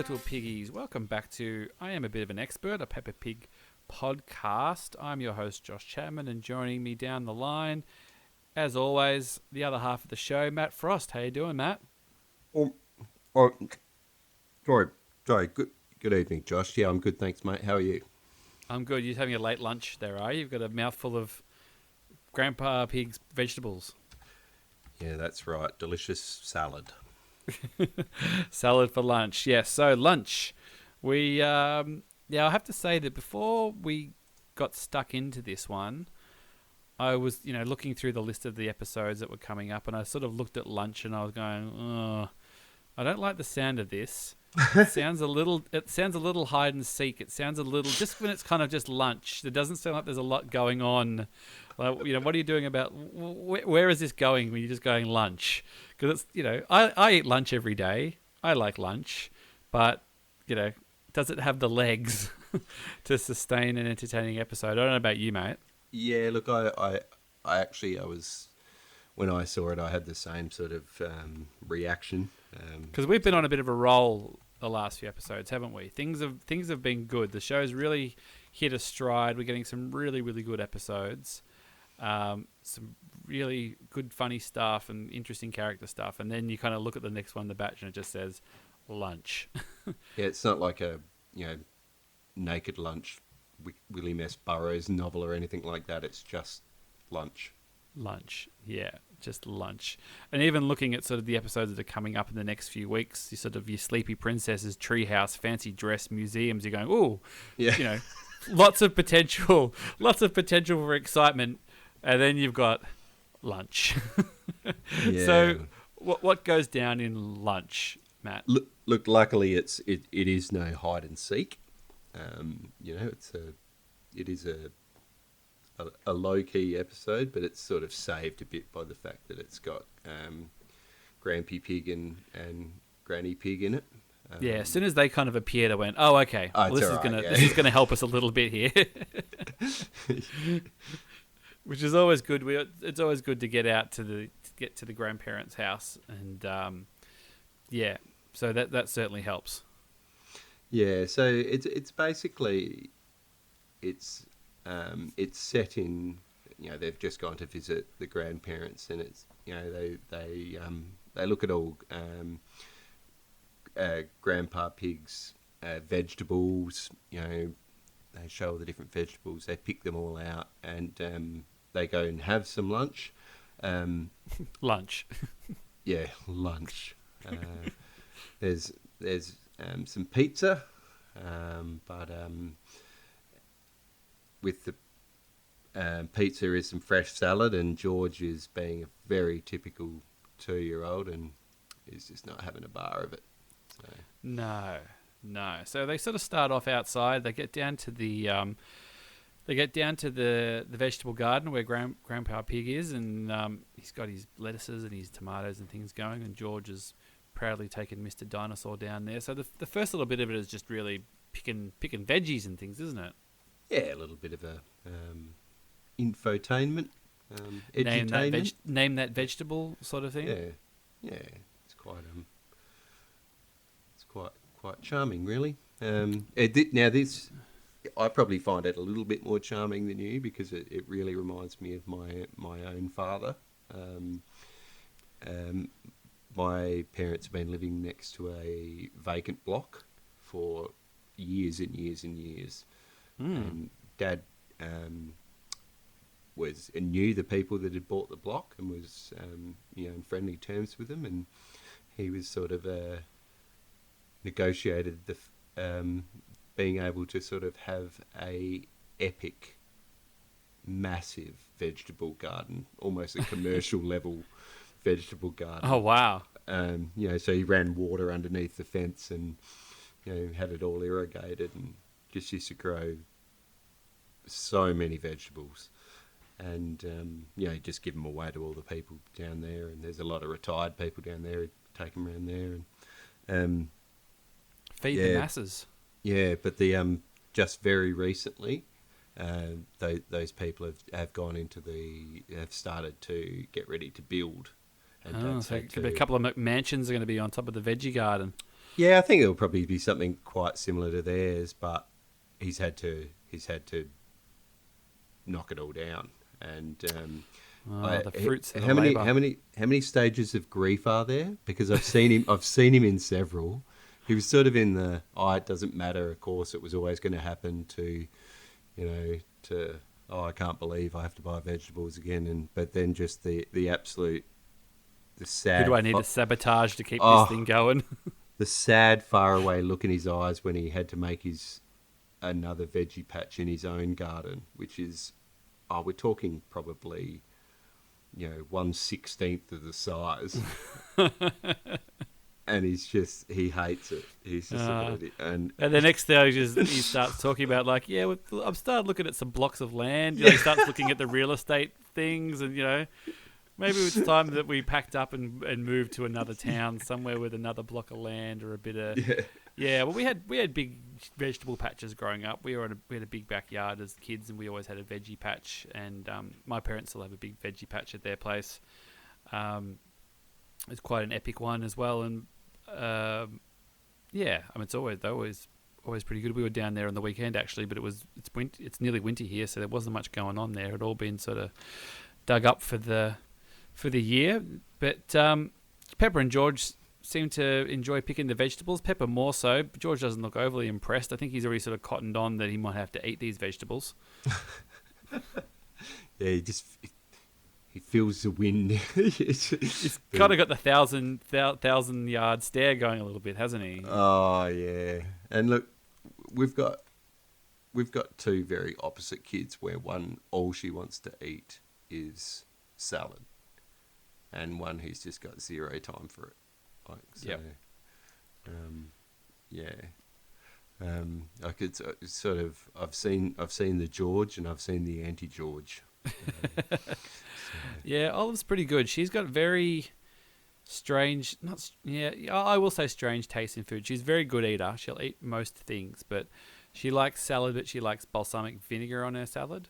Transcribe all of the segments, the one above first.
little piggies. Welcome back to I Am a Bit of an Expert, a Peppa Pig podcast. I'm your host, Josh Chapman, and joining me down the line, as always, the other half of the show, Matt Frost. How you doing, Matt? Oh, oh, sorry. Good evening, Josh. Yeah, I'm good, thanks, mate. How are you? I'm good. You're having a late lunch there, are you? You've got a mouthful of Grandpa Pig's vegetables. Yeah, that's right. Delicious salad. Salad for lunch. Yes, so lunch. I have to say that before we got stuck into this one, I was, looking through the list of the episodes that were coming up, and I sort of looked at lunch, and I was going, oh, I don't like the sound of this. It sounds a little hide and seek. It sounds a little, just when it's kind of just lunch, it doesn't sound like there's a lot going on. Like, what are you doing about, where is this going when you're just going lunch? Because it's, I eat lunch every day. I like lunch, but, does it have the legs to sustain an entertaining episode? I don't know about you, mate. Yeah, look, I was, when I saw it, I had the same sort of reaction. Because we've been on a bit of a roll the last few episodes, haven't we? Things have been good. The show's really hit a stride. We're getting some really, really good episodes. Some really good, funny stuff and interesting character stuff. And then you kind of look at the next one, The Batch, and it just says lunch. Yeah, it's not like a, Naked Lunch, William S. Burroughs novel or anything like that. It's just lunch. Lunch, yeah, just lunch. And even looking at sort of the episodes that are coming up in the next few weeks, your Sleepy Princesses, Treehouse, Fancy Dress, Museums, you're going, oh, yeah. Lots of potential for excitement. And then you've got lunch. Yeah. So what goes down in lunch, Matt? Look, luckily it is no hide and seek. It is a low key episode, but it's sort of saved a bit by the fact that it's got Grampy Pig and Granny Pig in it. Yeah, as soon as they kind of appeared, I went, "Oh, okay. Well, this is gonna help us a little bit here," which is always good. It's always good to get to the grandparents' house, and so that certainly helps. Yeah, so it's basically it's set in, they've just gone to visit the grandparents, and it's, they look at all Grandpa Pig's vegetables. They show all the different vegetables. They pick them all out, and they go and have some lunch. Lunch. Yeah, lunch. There's some pizza, but with the pizza is some fresh salad, and George is being a very typical 2-year-old and is just not having a bar of it. So. No. So they sort of start off outside. They get down to the vegetable garden where Grandpa Pig is, and he's got his lettuces and his tomatoes and things going, and George has proudly taken Mr. Dinosaur down there. So the first little bit of it is just really picking veggies and things, isn't it? Yeah, a little bit of a infotainment, edutainment. Name that vegetable sort of thing. Yeah, it's quite charming, really. Now this, I probably find it a little bit more charming than you, because it really reminds me of my own father. My parents have been living next to a vacant block for years and years and years. And Dad knew the people that had bought the block and was in friendly terms with them, and he was sort of negotiated being able to sort of have a epic, massive vegetable garden, almost a commercial level vegetable garden. Oh wow! So he ran water underneath the fence, and had it all irrigated, and just used to grow so many vegetables, and just give them away to all the people down there. And there's a lot of retired people down there who take them around there, and feed the masses. Yeah, but the just very recently, those people have gone into have started to get ready to build. And so a couple of mansions are going to be on top of the veggie garden. Yeah, I think it'll probably be something quite similar to theirs, but he's had to knock it all down. And Oh, the fruits of the how many labour. how many stages of grief are there? Because I've seen him in several. He was sort of in the it doesn't matter. Of course, it was always going to happen. To to I can't believe I have to buy vegetables again. But then just the absolute the Who do sad I need to sabotage to keep this thing oh going? the sad faraway look in his eyes when he had to make his another veggie patch in his own garden, which is we're talking probably 1/16 of the size, and he hates it. He's just about it, and And the next thing he starts talking about like, yeah, I've started looking at some blocks of land. He starts looking at the real estate things, and maybe it's time that we packed up and moved to another town somewhere with another block of land or a bit of. yeah, Yeah, well, we had big vegetable patches growing up. We had a big backyard as kids, and we always had a veggie patch. And my parents still have a big veggie patch at their place. It's quite an epic one as well, and yeah, I mean they're always pretty good. We were down there on the weekend actually, but it's nearly winter here, so there wasn't much going on there. It had all been sort of dug up for the year. But Pepper and George seem to enjoy picking the vegetables. Pepper more so. George doesn't look overly impressed. I think he's already sort of cottoned on that he might have to eat these vegetables. yeah. He feels the wind. He's kind of got the thousand yard stare going a little bit, hasn't he? Oh yeah, and look, we've got two very opposite kids. Where one all she wants to eat is salad, and one who's just got zero time for it. Like so, Yep. yeah. Like it's sort of I've seen the George and I've seen the anti-George. Yeah, Olive's pretty good. She's got very strange, I will say strange taste in food. She's a very good eater. She'll eat most things, but she likes salad, but she likes balsamic vinegar on her salad.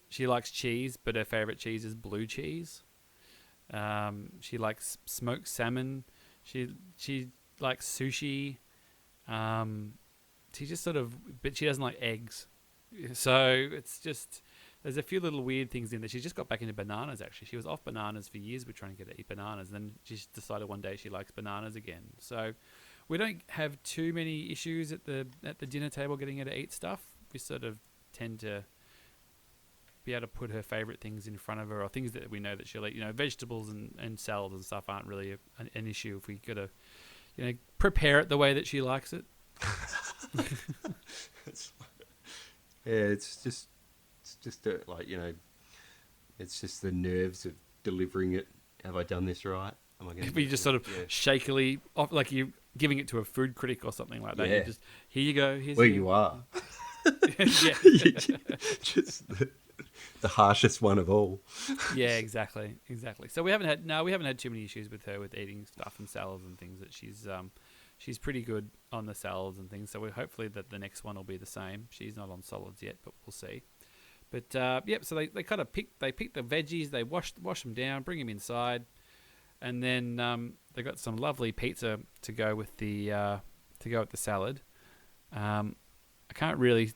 She likes cheese, but her favorite cheese is blue cheese. She likes smoked salmon. She likes sushi. She just but she doesn't like eggs. So it's just, there's a few little weird things in there. She's just got back into bananas, actually. She was off bananas for years. We're trying to get her to eat bananas. And then she decided one day she likes bananas again. So we don't have too many issues at the dinner table getting her to eat stuff. We sort of tend to be able to put her favourite things in front of her, or things that we know that she'll eat. Vegetables and salads and stuff aren't really an issue if we got to, prepare it the way that she likes it. Yeah, it's just it's just the nerves of delivering it. Have I done this right? Am I going to? You just sort of shakily, like you giving it to a food critic or something like that. Yeah. You just, here you go. Here's Where your... you are. Yeah. Just the harshest one of all. Yeah, exactly. So we haven't had too many issues with her with eating stuff and salads and things. That she's pretty good on the salads and things. So we hopefully that the next one will be the same. She's not on solids yet, but we'll see. But yep. So they kind of pick the veggies. They wash them down, bring them inside, and then they got some lovely pizza to go with the salad. I can't really.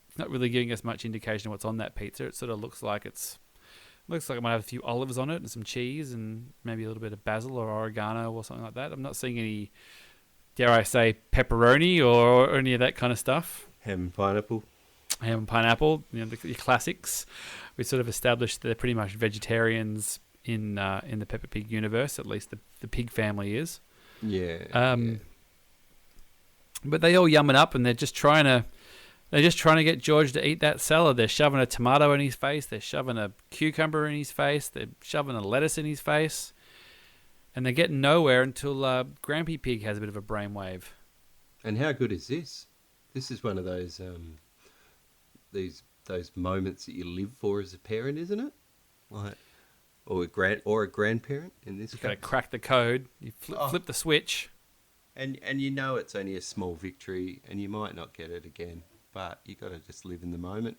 It's not really giving us much indication of what's on that pizza. It sort of looks like it might have a few olives on it and some cheese and maybe a little bit of basil or oregano or something like that. I'm not seeing any, dare I say, pepperoni or any of that kind of stuff. Ham and pineapple. The classics. We sort of established they're pretty much vegetarians in the Peppa Pig universe. At least the pig family is. Yeah. But they all yum it up, and they're just trying to get George to eat that salad. They're shoving a tomato in his face. They're shoving a cucumber in his face. They're shoving a lettuce in his face. And they're getting nowhere until Grampy Pig has a bit of a brainwave. And how good is this? This is one of those those moments that you live for as a parent, isn't it? Like, or a grandparent in this case. You've got to crack the code. You flip the switch. And it's only a small victory, and you might not get it again. But you got to just live in the moment.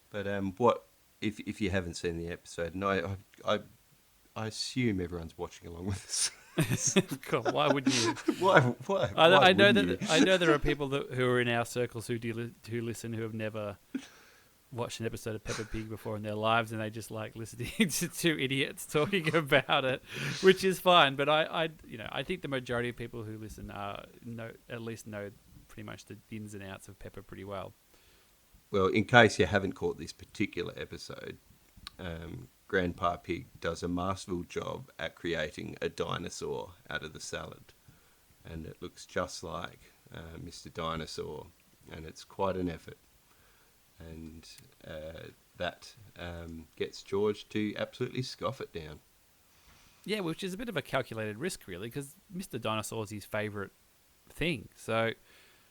But what if you haven't seen the episode? And I assume everyone's watching along with us. God, why wouldn't you? Why I know wouldn't that you? I know there are people who are in our circles who listen who have never watched an episode of Peppa Pig before in their lives, and they just like listening to two idiots talking about it, which is fine. But I think the majority of people who listen at least know pretty much the ins and outs of Peppa pretty well. Well, in case you haven't caught this particular episode, Grandpa Pig does a masterful job at creating a dinosaur out of the salad. And it looks just like Mr. Dinosaur, and it's quite an effort. And that gets George to absolutely scoff it down. Yeah, which is a bit of a calculated risk, really, because Mr. Dinosaur is his favourite thing. So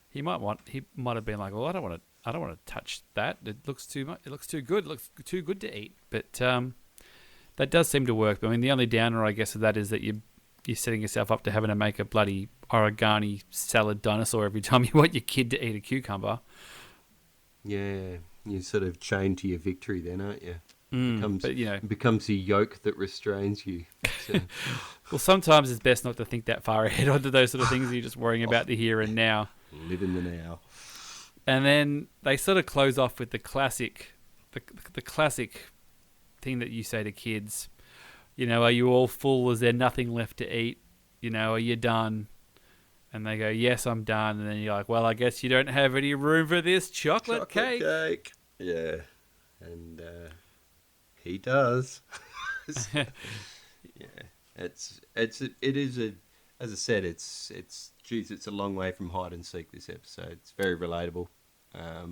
he might have been like, well, I don't want to touch that. It looks too much. It looks too good. It looks too good to eat. But that does seem to work. But I mean, the only downer, I guess, of that is that you're setting yourself up to having to make a bloody origami salad dinosaur every time you want your kid to eat a cucumber. Yeah, you're sort of chained to your victory then, aren't you? It becomes the yoke that restrains you. So. Well, sometimes it's best not to think that far ahead onto those sort of things. You're just worrying about the here and now. Live in the now. And then they sort of close off with the classic thing that you say to kids. Are you all full? Is there nothing left to eat? Are you done? And they go, yes, I'm done. And then you're like, well, I guess you don't have any room for this chocolate cake. Yeah. And he does. Yeah. As I said, it's a long way from hide and seek, this episode. It's very relatable.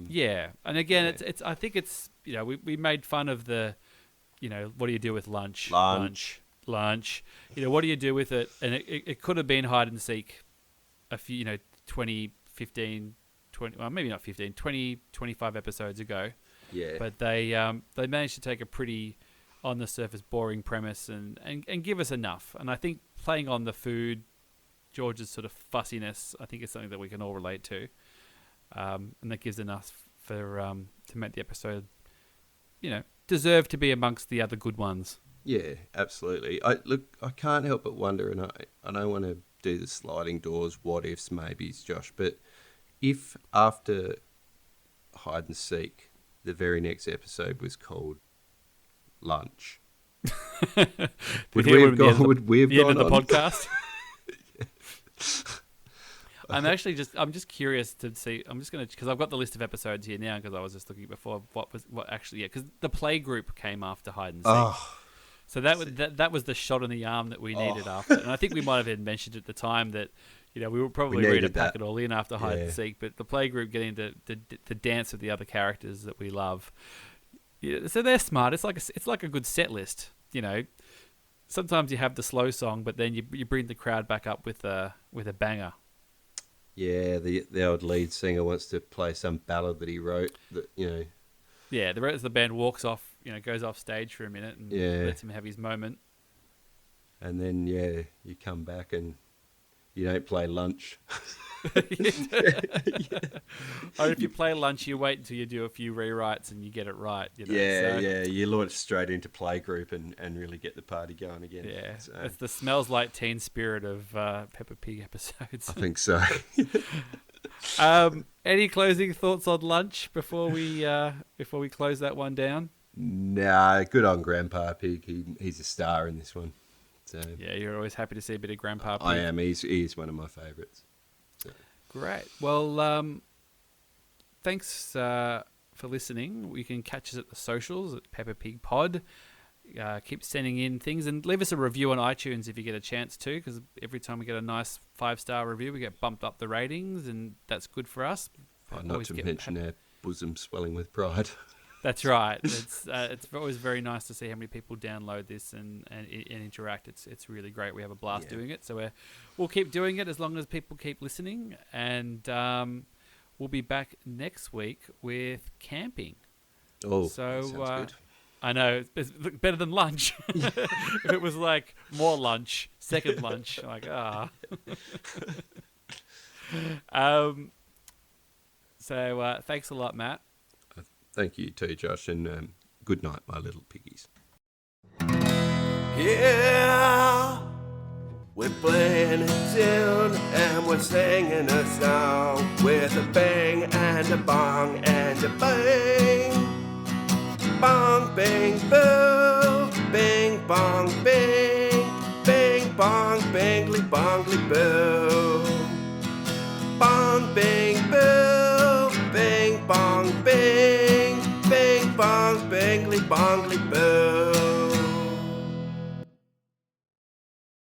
Yeah. And again, I think it's, we made fun of the, what do you do with lunch? Lunch. What do you do with it? And it could have been hide and seek a few, 20, 15, 20, well, maybe not 15, 20, 25 episodes ago. Yeah. But they managed to take a pretty on the surface boring premise and give us enough. And I think playing on the food, George's sort of fussiness, I think is something that we can all relate to. And that gives enough for to make the episode, deserve to be amongst the other good ones. Yeah, absolutely. I can't help but wonder, and I don't want to do the sliding doors, what ifs, maybes, Josh, but if after hide and seek, the very next episode was called lunch, would we have gone on the podcast? I'm just curious to see. I'm just going to, because I've got the list of episodes here now, because I was just looking before because the play group came after hide and seek. Oh. So that was the shot in the arm that we needed after. And I think we might have even mentioned at the time that, we were probably ready to pack it all in after hide and seek, but the playgroup getting to dance with the other characters that we love. Yeah, so they're smart. It's like a good set list. Sometimes you have the slow song, but then you bring the crowd back up with a banger. Yeah, the old lead singer wants to play some ballad that he wrote. Yeah, the rest of the band walks off. Goes off stage for a minute and lets him have his moment. And then, you come back and you don't play lunch. Or if you play lunch, you wait until you do a few rewrites and you get it right. You launch straight into playgroup and really get the party going again. Yeah, so. It's the smells like teen spirit of Peppa Pig episodes. I think so. Any closing thoughts on lunch before we close that one down? Nah, good on Grandpa Pig. He's a star in this one. So yeah, you're always happy to see a bit of Grandpa Pig. I am. He's one of my favourites. So. Great. Well, thanks for listening. You can catch us at the socials at Peppa Pig Pod. Keep sending in things and leave us a review on iTunes if you get a chance to, because every time we get a nice 5-star review, we get bumped up the ratings, and that's good for us. Not to mention our bosom swelling with pride. That's right. It's always very nice to see how many people download this and interact. It's really great. We have a blast doing it. So we'll keep doing it as long as people keep listening. And we'll be back next week with camping. Oh, sounds good. I know. It's better than lunch. If it was like more lunch, second lunch, like, So thanks a lot, Matt. Thank you too, Josh, and good night, my little piggies. Yeah, We're playing a tune and we're singing a song with a bang and a bong and a bang. Bong, bang, boo, bing, bong, bing, bing, bong, bingly, bongly, boo. Bong, bing, boo, bing, bong, bing, bing, bong, bingly, bongly, boo.